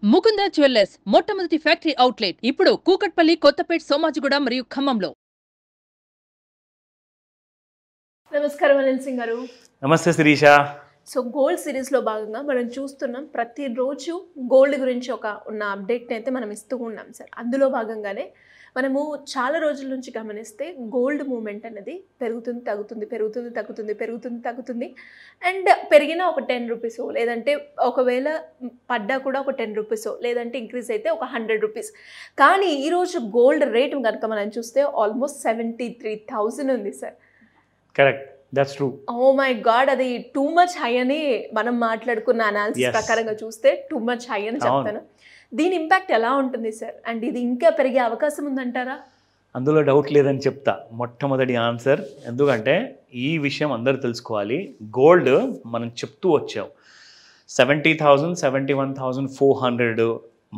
Mukunda jewellers మొట్టమొదటి factory outlet ఇప్పుడు కూకట్పల్లి, కొత్తపేట్, సోమాజిగూడ మరియు ఖమ్మంలో. నమస్కారం అనిల్ సింగ్ గారు. నమస్తే శిరీష. సో గోల్డ్ సిరీస్లో భాగంగా మనం చూస్తున్నాం, ప్రతిరోజు గోల్డ్ గురించి ఉన్న అప్డేట్ని అయితే మనం ఇస్తూ ఉన్నాం సార్. అందులో భాగంగానే మనము చాలా రోజుల నుంచి గమనిస్తే గోల్డ్ మూమెంట్ అనేది పెరుగుతుంది తగ్గుతుంది, పెరుగుతుంది తగ్గుతుంది, పెరుగుతుంది తగ్గుతుంది. అండ్ పెరిగినా ఒక 10 రూపీస్, లేదంటే ఒకవేళ పడ్డా కూడా ఒక 10 రూపీస్, లేదంటే ఇంక్రీజ్ అయితే ఒక 100 రూపీస్. కానీ ఈరోజు గోల్డ్ రేటు కనుక మనం చూస్తే ఆల్మోస్ట్ 73,000 ఉంది sir. Correct, that's true. Oh my God, అది టూ మచ్ హై అని మనం మాట్లాడుకున్న అనాలిసిస్ ప్రకారంగా చూస్తే టూ మచ్ హై అని చెప్తాను. దీని ఇంపాక్ట్ ఎలా ఉంటుంది సార్? అండ్ ఇది ఇంకా పెరిగే అవకాశం ఉందంటారా? అందులో డౌట్ లేదని చెప్తా. మొట్టమొదటి ఆన్సర్, ఎందుకంటే ఈ విషయం అందరూ తెలుసుకోవాలి. గోల్డ్ మనం చెప్తూ వచ్చాం 70,000 71,400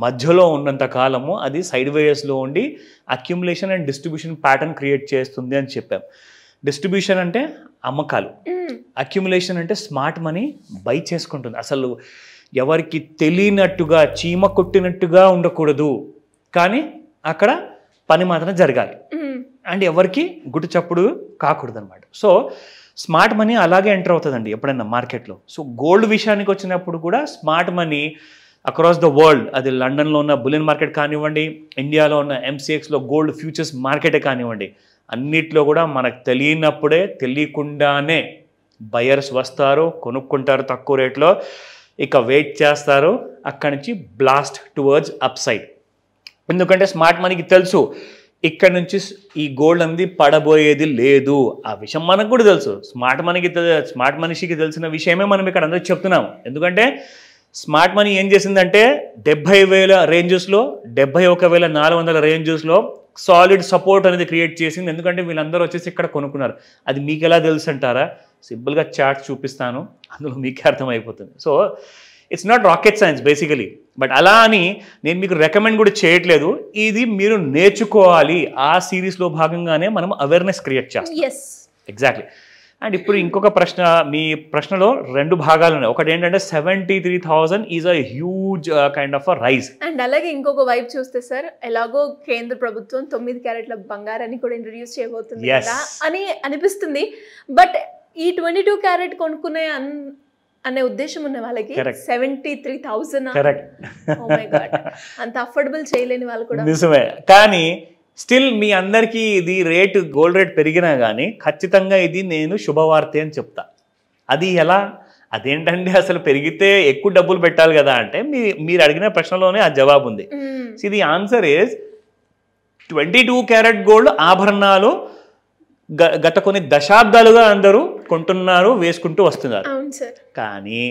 మధ్యలో ఉన్నంత కాలము అది సైడ్ వేస్లో ఉండి accumulation and distribution pattern create చేస్తుంది అని చెప్పాం. డిస్ట్రిబ్యూషన్ అంటే అమ్మకాలు, అక్యుములేషన్ అంటే స్మార్ట్ మనీ బై చేసుకుంటుంది. అసలు ఎవరికి తెలియనట్టుగా చీమ కొట్టినట్టుగా ఉండకూడదు, కానీ అక్కడ పని మాత్రం జరగాలి. అండ్ ఎవరికి గుట్టు చప్పుడు కాకూడదు అనమాట. సో స్మార్ట్ మనీ అలాగే ఎంటర్ అవుతుందండి ఎప్పుడైనా మార్కెట్లో. సో గోల్డ్ విషయానికి వచ్చినప్పుడు కూడా smart money across the world, అది లండన్లో ఉన్న బులియన్ మార్కెట్ కానివ్వండి, ఇండియాలో ఉన్న MCXలో గోల్డ్ ఫ్యూచర్స్ మార్కెటే కానివ్వండి, అన్నిట్లో కూడా మనకు తెలియనప్పుడే తెలియకుండానే బయర్స్ వస్తారు, కొనుక్కుంటారు తక్కువ రేట్లో, ఇక వెయిట్ చేస్తారు, అక్కడి నుంచి బ్లాస్ట్ టువర్డ్స్ అప్ సైడ్. ఎందుకంటే స్మార్ట్ మనీకి తెలుసు ఇక్కడ నుంచి ఈ గోల్డ్ అనేది పడబోయేది లేదు. ఆ విషయం మనకు కూడా తెలుసు. స్మార్ట్ మనిషికి తెలిసిన విషయమే మనం ఇక్కడ అందరూ చెప్తున్నాం. ఎందుకంటే స్మార్ట్ మనీ ఏం చేసిందంటే 70,000 రేంజెస్లో, 71,400 రేంజెస్లో సాలిడ్ సపోర్ట్ అనేది క్రియేట్ చేసింది. ఎందుకంటే వీళ్ళందరూ వచ్చేసి ఇక్కడ కొనుక్కున్నారు. అది మీకు ఎలా తెలుసు అంటారా? సింపుల్గా చార్ట్ చూపిస్తాను, అందులో మీకే అర్థమైపోతుంది. So it's not rocket science basically. But అలా అని నేను మీకు రికమెండ్ కూడా చేయట్లేదు. ఇది మీరు నేర్చుకోవాలి. ఆ సిరీస్లో భాగంగానే మనం అవేర్నెస్ క్రియేట్ చేస్తాం. ఎగ్జాక్ట్లీ. అండ్ ఇప్పుడు ఇంకొక ప్రశ్న, మీ ప్రశ్నలో 2 భాగాలు ఉన్నాయి. ఒకటి ఏంటంటే 73,000 is a huge kind of a rise. And అలాగే ఇంకొక వైపు చూస్తే సార్, ఎలాగో కేంద్ర ప్రభుత్వం 9 క్యారెట్ల బంగారాన్ని కూడా ఇంట్రడ్యూస్ చేయబోతుంది కదా అని అనిపిస్తుంది. బట్ ఈ 22 క్యారెట్ కొనుక్కునే అనే ఉద్దేశం ఉన్న వాళ్ళకి 73,000 అంత అఫోర్డబుల్ చేయలేని వాళ్ళు కూడా నిజమే. కానీ స్టిల్ మీ అందరికీ ఇది రేటు, గోల్డ్ రేట్ పెరిగినా కానీ ఖచ్చితంగా ఇది నేను శుభవార్త అని చెప్తా. అది ఎలా? అదేంటంటే అసలు పెరిగితే ఎక్కువ డబ్బులు పెట్టాలి కదా అంటే మీరు అడిగిన ప్రశ్నలోనే ఆ జవాబు ఉంది. The answer is 22 carat gold ఆభరణాలు గత కొన్ని దశాబ్దాలుగా అందరూ కొంటున్నారు, వేసుకుంటూ వస్తున్నారు. కానీ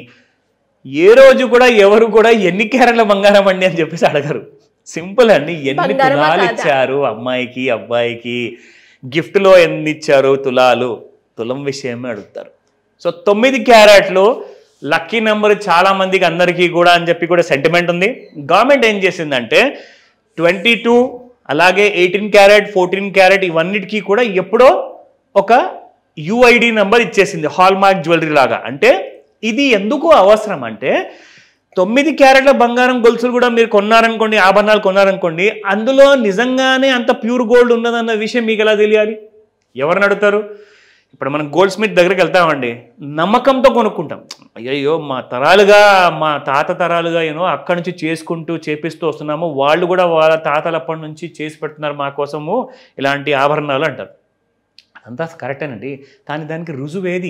ఏ రోజు కూడా ఎవరు కూడా ఎన్ని క్యారెట్ల బంగారం అండి అని చెప్పేసి అడగరు. సింపుల్ అండి, ఎన్ని తులాలు ఇచ్చారు అమ్మాయికి అబ్బాయికి, గిఫ్ట్లో ఎన్ని ఇచ్చారు తులాలు, తులం విషయమే అడుగుతారు. సో 9 క్యారెట్లు లక్కీ నెంబర్ చాలా మందికి, అందరికీ కూడా అని చెప్పి కూడా సెంటిమెంట్ ఉంది. గవర్నమెంట్ ఏం చేసిందంటే 22 అలాగే 18 క్యారెట్ 14 క్యారెట్ ఇవన్నిటికీ కూడా ఎప్పుడో ఒక UID నెంబర్ ఇచ్చేసింది, హాల్మార్క్ జ్యువెలరీ లాగా. అంటే ఇది ఎందుకు అవసరం అంటే 9 క్యారెట్ల బంగారం గొలుసులు కూడా మీరు కొన్నారనుకోండి, ఆభరణాలు కొన్నారనుకోండి, అందులో నిజంగానే అంత ప్యూర్ గోల్డ్ ఉన్నదన్న విషయం మీకు ఎలా తెలియాలి? ఎవరిని అడుగుతారు? ఇప్పుడు మనం గోల్డ్ స్మిత్ దగ్గరికి వెళ్తామండి, నమ్మకంతో కొనుక్కుంటాం. అయ్యో మా తరాలుగా, మా తాత తరాలుగా అక్కడి నుంచి చేసుకుంటూ చేపిస్తూ వస్తున్నాము, వాళ్ళు కూడా వాళ్ళ తాతలప్పటి నుంచి చేసి పెడుతున్నారు మా కోసము ఇలాంటి ఆభరణాలు అంటారు. అంతా కరెక్టేనండి, కానీ దానికి రుజువేది?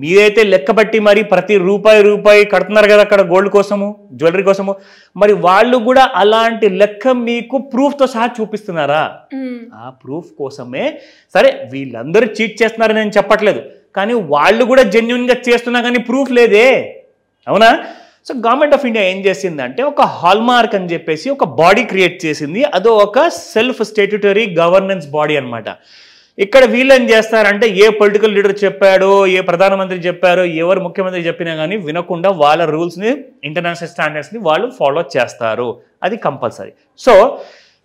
మీరైతే లెక్కబట్టి మరి ప్రతి రూపాయి కడుతున్నారు కదా అక్కడ గోల్డ్ కోసము, జ్యువెలరీ కోసము. మరి వాళ్ళు కూడా అలాంటి లెక్క మీకు ప్రూఫ్తో సహా చూపిస్తున్నారా? ఆ ప్రూఫ్ కోసమే. సరే వీళ్ళందరూ చీట్ చేస్తున్నారని నేను చెప్పట్లేదు, కానీ వాళ్ళు కూడా జెన్యున్గా చేస్తున్నా కానీ ప్రూఫ్ లేదే, అవునా? సో గవర్నమెంట్ ఆఫ్ ఇండియా ఏం చేసిందంటే ఒక హాల్మార్క్ అని చెప్పేసి ఒక బాడీ క్రియేట్ చేసింది. అదో ఒక సెల్ఫ్ స్టాట్యూటరీ గవర్నెన్స్ బాడీ అనమాట. ఇక్కడ వీళ్ళు ఏం చేస్తారంటే ఏ పొలిటికల్ లీడర్ చెప్పాడో, ఏ ప్రధానమంత్రి చెప్పారో, ఎవరు ముఖ్యమంత్రి చెప్పినా కానీ వినకుండా వాళ్ళ రూల్స్ని, ఇంటర్నేషనల్ స్టాండర్డ్స్ని వాళ్ళు ఫాలో చేస్తారు. అది కంపల్సరీ. సో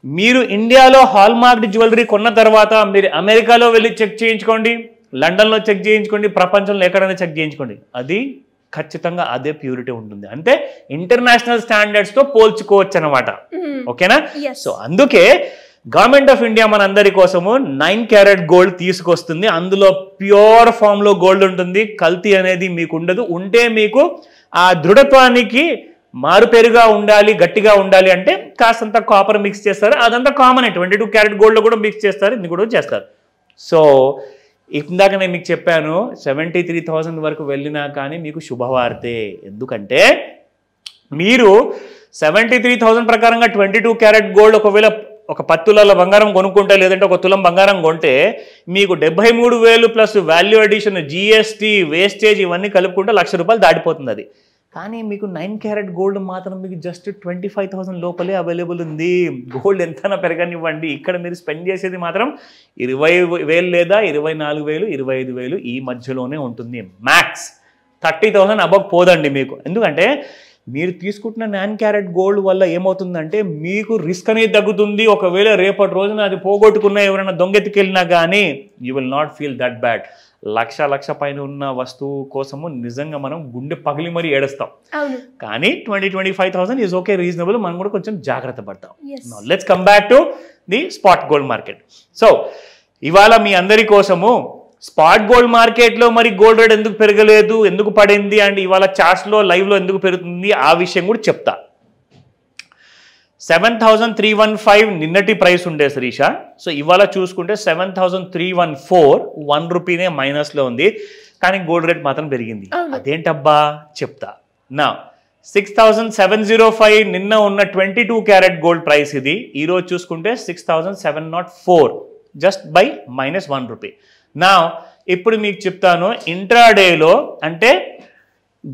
మీరు ఇండియాలో హాల్మార్క్డ్ జ్యువెలరీ కొన్న తర్వాత మీరు అమెరికాలో వెళ్ళి చెక్ చేయించుకోండి, లండన్లో చెక్ చేయించుకోండి, ప్రపంచంలో ఎక్కడైనా చెక్ చేయించుకోండి, అది ఖచ్చితంగా అదే ప్యూరిటీ ఉంటుంది. అంటే ఇంటర్నేషనల్ స్టాండర్డ్స్తో పోల్చుకోవచ్చు అనమాట. ఓకేనా? సో అందుకే గవర్నమెంట్ ఆఫ్ ఇండియా మన అందరి కోసము 9 క్యారెట్ గోల్డ్ తీసుకొస్తుంది. అందులో ప్యూర్ ఫామ్లో గోల్డ్ ఉంటుంది, కల్తీ అనేది మీకు ఉండదు. ఉంటే మీకు ఆ దృఢత్వానికి మారుపేరుగా ఉండాలి, గట్టిగా ఉండాలి అంటే కాస్తంత కాపర్ మిక్స్ చేస్తారు. అదంతా కామన్. 22 క్యారెట్ గోల్డ్లో కూడా మిక్స్ చేస్తారు, ఇది కూడా చేస్తారు. సో ఇందాక నేను మీకు చెప్పాను 73,000 వరకు వెళ్ళినా కానీ మీకు శుభవార్తే. ఎందుకంటే మీరు 73,000 ప్రకారంగా 22 క్యారెట్ గోల్డ్ ఒకవేళ ఒక 10 తులాల బంగారం కొనుక్కుంటే, లేదంటే ఒక తులం బంగారం కొంటే మీకు 73,000 plus value addition, GST, wastage ఇవన్నీ కలుపుకుంటే ₹1,00,000 దాటిపోతుంది. అది కానీ మీకు 9 క్యారెట్ గోల్డ్ మాత్రం మీకు జస్ట్ 25,000 లోపలే అవైలబుల్ ఉంది. గోల్డ్ ఎంతైనా పెరగనివ్వండి, ఇక్కడ మీరు స్పెండ్ చేసేది మాత్రం 20,000 లేదా 24,000, 25,000 ఈ మధ్యలోనే ఉంటుంది. మ్యాక్స్ 30,000 అబవ్ పోదండి మీకు. ఎందుకంటే మీరు తీసుకుంటున్న 9 క్యారెట్ గోల్డ్ వల్ల ఏమవుతుందంటే మీకు రిస్క్ అనేది తగ్గుతుంది. ఒకవేళ రేపటి రోజున అది పోగొట్టుకున్న ఎవరైనా దొంగెత్తుకెళ్ళినా కానీ you will not feel that bad. Lakh పైన ఉన్న వస్తువు కోసము నిజంగా మనం గుండె పగిలి మరీ ఏడుస్తాం. కానీ 20-25,000 ఈజ్ ఓకే, రీజనబుల్. మనం కూడా కొంచెం జాగ్రత్త పడతాం. Let's come back to the spot gold market. So ఇవాళ మీ అందరి కోసము స్పాట్ గోల్డ్ మార్కెట్లో మరి గోల్డ్ రేట్ ఎందుకు పెరగలేదు, ఎందుకు పడింది, అండ్ ఇవాళ చార్ట్స్లో లైవ్లో ఎందుకు పెరుగుతుంది ఆ విషయం కూడా చెప్తా. 7,315 నిన్నటి ప్రైస్ ఉండే శిరీష. సో ఇవాళ చూసుకుంటే 7,314, ₹1 మైనస్లో ఉంది. కానీ గోల్డ్ రేట్ మాత్రం పెరిగింది. అదేంటబ్బా చెప్తా. నా 6,705 నిన్న ఉన్న 22 క్యారెట్ గోల్డ్ ప్రైస్ ఇది. ఈరోజు చూసుకుంటే 6,704, జస్ట్ బై -1 రూపీ. నా ఇప్పుడు మీకు చెప్తాను ఇంట్రాడేలో అంటే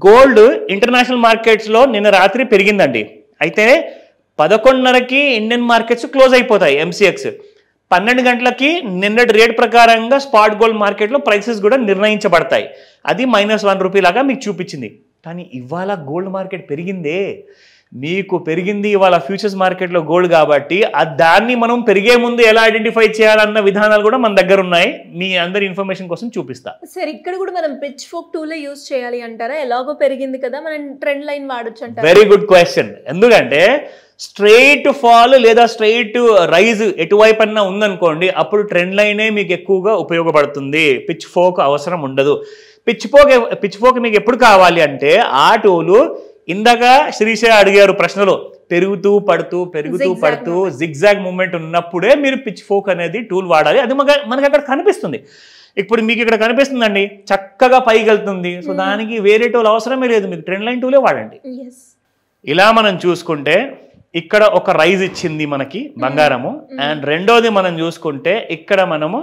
గోల్డ్ ఇంటర్నేషనల్ మార్కెట్స్లో నిన్న రాత్రి పెరిగిందండి. అయితే 11:30కి ఇండియన్ మార్కెట్స్ క్లోజ్ అయిపోతాయి. ఎంసీఎక్స్ 12 గంటలకి నిన్నటి రేట్ ప్రకారంగా స్పాట్ గోల్డ్ మార్కెట్లో ప్రైసెస్ కూడా నిర్ణయించబడతాయి. అది -1 రూపీ లాగా మీకు చూపించింది. కానీ ఇవాళ గోల్డ్ మార్కెట్ పెరిగిందే, మీకు పెరిగింది ఇవాళ ఫ్యూచర్స్ మార్కెట్లో గోల్డ్. కాబట్టి దాన్ని మనం పెరిగే ముందు ఎలా ఐడెంటిఫై చేయాలన్న విధానాలు కూడా మన దగ్గర ఉన్నాయి. మీ అందరి ఇన్ఫర్మేషన్ కోసం చూపిస్తా. సార్ ఇక్కడ కూడా మనం పిచ్ ఫోక్ టూలే యూజ్ చేయాలి అంటారా? ఎలాగో పెరిగింది కదా, మనం ట్రెండ్ లైన్ వాడొచ్చు అంటారా? Very good question. ఎందుకంటే స్ట్రెయిట్ ఫాల్ లేదా స్ట్రెయిట్ రైజ్ ఎటువైపు అన్నా ఉందనుకోండి, అప్పుడు ట్రెండ్ లైనే మీకు ఎక్కువగా ఉపయోగపడుతుంది. పిచ్ ఫోక్ అవసరం ఉండదు. పిచ్ ఫోక్ మీకు ఎప్పుడు కావాలి అంటే ఆ టూలు ఇందాక శిరీష అడిగారు ప్రశ్నలో, పెరుగుతూ పడుతూ జిగ్జాగ్ మూమెంట్ ఉన్నప్పుడే మీరు పిచ్ ఫోక్ అనేది టూల్ వాడాలి. అది మనకి అక్కడ కనిపిస్తుంది. ఇప్పుడు మీకు ఇక్కడ కనిపిస్తుందండి, చక్కగా పైకి వెళ్తుంది. సో దానికి వేరే టూల్ అవసరమే లేదు, మీకు ట్రెండ్ లైన్ టూలే వాడండి. ఇలా మనం చూసుకుంటే ఇక్కడ ఒక రైజ్ ఇచ్చింది మనకి బంగారము. అండ్ రెండోది మనం చూసుకుంటే ఇక్కడ మనము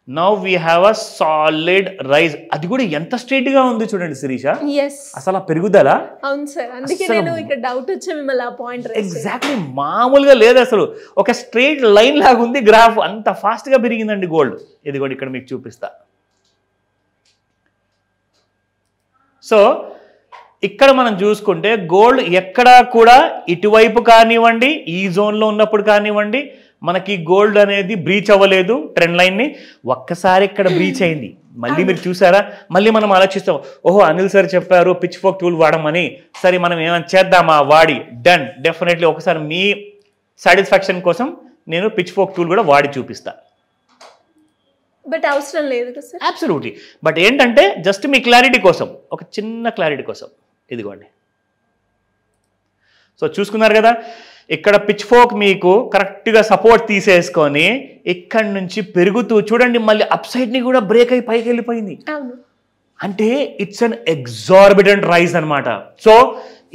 now we have a solid rise. అది కూడా ఎంత స్ట్రైట్ గా ఉంది చూడండి శిరీష, అసలు ఆ పెరుగుదల. అవును సార్, అందుకే నేను ఇక్కడ డౌట్ వచ్చి మిమ్మల్ని ఆ పాయింట్ ఎగ్జాక్ట్లీ మామూలుగా లేదు, అసలు ఒక స్ట్రైట్ లైన్ లాగా ఉంది గ్రాఫ్. అంత ఫాస్ట్ గా పెరిగిందండి గోల్డ్. ఇది కూడా ఇక్కడ మీకు చూపిస్తా. సో ఇక్కడ మనం చూసుకుంటే గోల్డ్ ఎక్కడా కూడా ఇటువైపు కానివ్వండి, ఈ జోన్లో ఉన్నప్పుడు కానివ్వండి, మనకి గోల్డ్ అనేది బ్రీచ్ అవ్వలేదు ట్రెండ్ లైన్ని. ఒక్కసారి ఇక్కడ బ్రీచ్ అయింది, మళ్ళీ మీరు చూసారా, మళ్ళీ మనం ఆలోచిస్తాం, ఓహో అనిల్ సార్ చెప్పారు పిచ్ ఫోక్ టూల్ వాడమని, సరే మనం ఏమైనా చేద్దామా, వాడి డన్. డెఫినెట్లీ ఒకసారి మీ సాటిస్ఫాక్షన్ కోసం నేను పిచ్ ఫోక్ టూల్ కూడా వాడి చూపిస్తా. బట్ అవసరం లేదు కదా సార్? అబ్సల్యూట్లీ. బట్ ఏంటంటే జస్ట్ మీ క్లారిటీ కోసం, ఒక చిన్న క్లారిటీ కోసం ఇదిగోండి. సో చూసుకున్నారు కదా, ఇక్కడ పిచ్ ఫోక్ మీకు కరెక్ట్గా సపోర్ట్ తీసేసుకొని ఇక్కడ నుంచి పెరుగుతూ చూడండి, మళ్ళీ అప్ సైడ్ని కూడా బ్రేక్ అయి పైకి వెళ్ళిపోయింది. అంటే ఇట్స్ అన్ ఎగ్జార్బిటెంట్ రైజ్ అనమాట. సో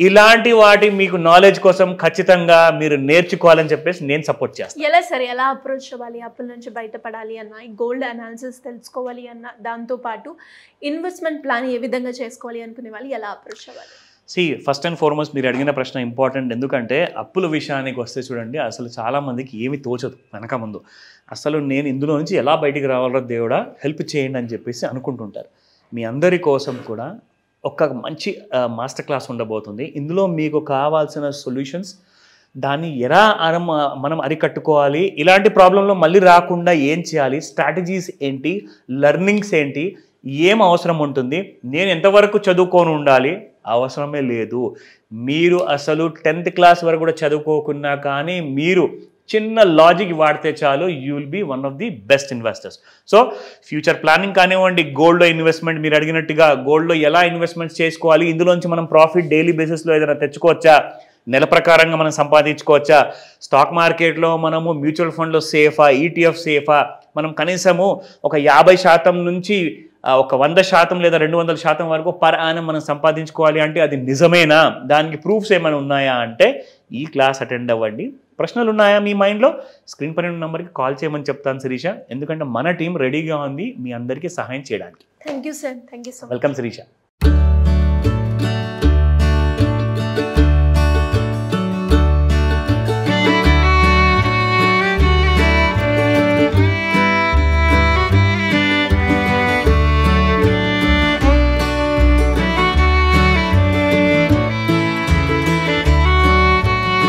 ఇలాంటి వాటి మీకు నాలెడ్జ్ కోసం ఖచ్చితంగా మీరు నేర్చుకోవాలని చెప్పేసి నేను సపోర్ట్ చేస్తాను. ఎలా సరే, ఎలా అప్రోచ్ అవ్వాలి, అప్పుల నుంచి బయటపడాలి అన్న, గోల్డ్ అనాలిసిస్ తెలుసుకోవాలి అన్న, దాంతోపాటు ఇన్వెస్ట్మెంట్ ప్లాన్ ఏ విధంగా చేసుకోవాలి అనుకునే వాళ్ళు ఎలా అప్రోచ్ అవ్వాలి? ఫస్ట్ అండ్ ఫార్మోస్ట్ మీరు అడిగిన ప్రశ్న ఇంపార్టెంట్. ఎందుకంటే అప్పుల విషయానికి వస్తే చూడండి, అసలు చాలామందికి ఏమి తోచదు వెనక ముందు. అసలు నేను ఇందులో నుంచి ఎలా బయటికి రావాలో దేవుడా హెల్ప్ చేయండి అని చెప్పేసి అనుకుంటుంటారు. మీ అందరి కోసం కూడా ఒక మంచి మాస్టర్ క్లాస్ ఉండబోతుంది. ఇందులో మీకు కావాల్సిన సొల్యూషన్స్, దాన్ని ఎలా మనం అరికట్టుకోవాలి, ఇలాంటి ప్రాబ్లంలో మళ్ళీ రాకుండా ఏం చేయాలి, స్ట్రాటజీస్ ఏంటి, లెర్నింగ్స్ ఏంటి, ఏం అవసరం ఉంటుంది, నేను ఎంతవరకు చదువుకొని ఉండాలి, అవసరమే లేదు. మీరు అసలు 10th క్లాస్ వరకు కూడా చదువుకోకున్నా కానీ మీరు చిన్న లాజిక్ వాడితే చాలు, you will be one of the best investors. So future planning కానివ్వండి, గోల్డ్లో ఇన్వెస్ట్మెంట్ మీరు అడిగినట్టుగా గోల్డ్లో ఎలా ఇన్వెస్ట్మెంట్స్ చేసుకోవాలి, ఇందులోంచి మనం ప్రాఫిట్ డైలీ బేసిస్లో ఏదైనా తెచ్చుకోవచ్చా, నెల ప్రకారంగా మనం సంపాదించుకోవచ్చా, స్టాక్ మార్కెట్లో మనము మ్యూచువల్ ఫండ్లో సేఫా, ఈటీఎఫ్ సేఫా, మనం కనీసము ఒక 50% నుంచి ఒక 100% లేదా 200% వరకు పర్ యానం మనం సంపాదించుకోవాలి అంటే అది నిజమేనా, దానికి ప్రూఫ్స్ ఏమైనా ఉన్నాయా అంటే ఈ క్లాస్ అటెండ్ అవ్వండి. ప్రశ్నలు ఉన్నాయా మీ మైండ్లో, స్క్రీన్ పైన ఉన్న నెంబర్కి కాల్ చేయమని చెప్తాను శిరీష, ఎందుకంటే మన టీం రెడీగా ఉంది మీ అందరికీ సహాయం చేయడానికి. Thank you sir, thank you so much. Welcome Sirisha.